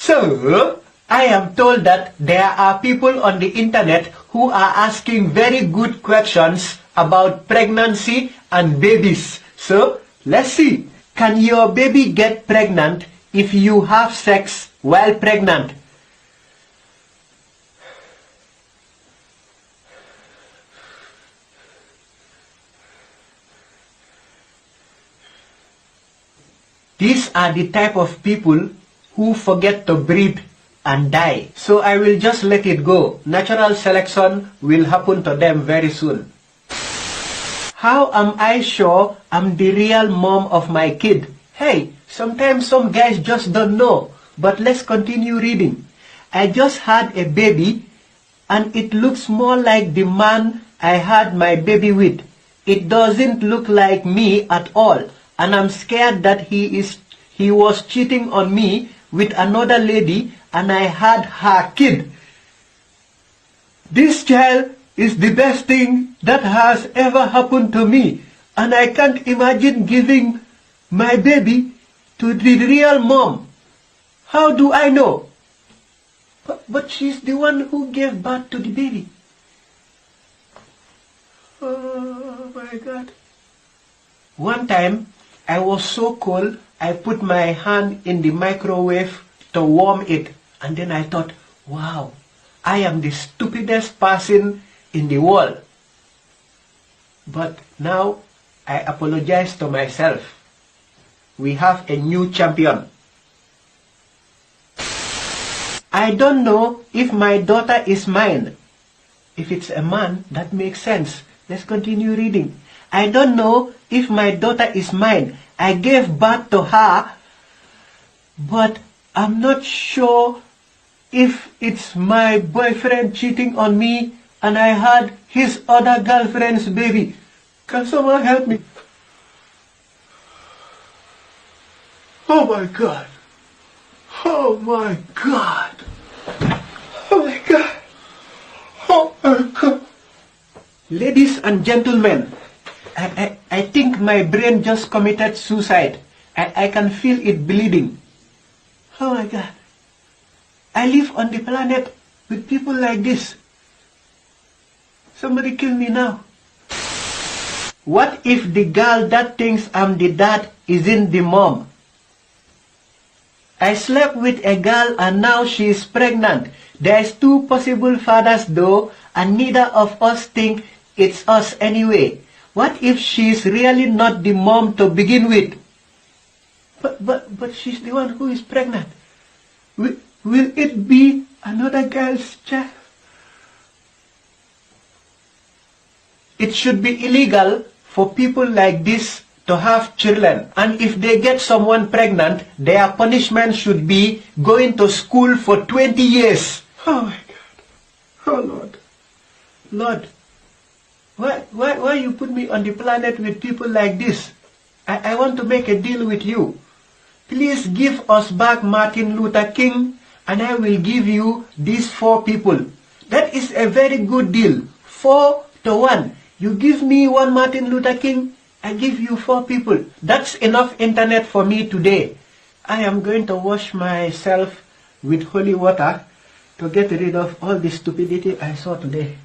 So, I am told that there are people on the internet who are asking very good questions about pregnancy and babies. So, let's see. Can your baby get pregnant if you have sex while pregnant? These are the type of people who forget to breathe and die. So I will just let it go. Natural selection will happen to them very soon. How am I sure I'm the real mom of my kid? Hey, sometimes some guys just don't know. But let's continue reading. I just had a baby and it looks more like the man I had my baby with. It doesn't look like me at all. And I'm scared that he was cheating on me with another lady and I had her kid. This child is the best thing that has ever happened to me, and I can't imagine giving my baby to the real mom. How do I know? But she's the one who gave birth to the baby. Oh my God. One time, I was so cold, I put my hand in the microwave to warm it. And then I thought, wow, I am the stupidest person in the world. But now, I apologize to myself. We have a new champion. I don't know if my daughter is mine. If it's a man, that makes sense. Let's continue reading. I don't know if my daughter is mine. I gave birth to her, but I'm not sure if it's my boyfriend cheating on me and I had his other girlfriend's baby. Can someone help me? Oh my God. Oh my God. Oh my God. Oh my God. Ladies and gentlemen, I think my brain just committed suicide. I can feel it bleeding. Oh my God. I live on the planet with people like this. Somebody kill me now. What if the girl that thinks I'm the dad isn't the mom? I slept with a girl and now she is pregnant. There's two possible fathers though, and neither of us think it's us anyway. What if she's really not the mom to begin with? But she's the one who is pregnant. Will it be another girl's child? It should be illegal for people like this to have children. And if they get someone pregnant, their punishment should be going to school for 20 years. Oh my God. Oh Lord. Lord, why you put me on the planet with people like this? I want to make a deal with you. Please give us back Martin Luther King and I will give you these 4 people. That is a very good deal. 4 to 1. You give me 1 Martin Luther King, I give you 4 people. That's enough internet for me today. I am going to wash myself with holy water to get rid of all the stupidity I saw today.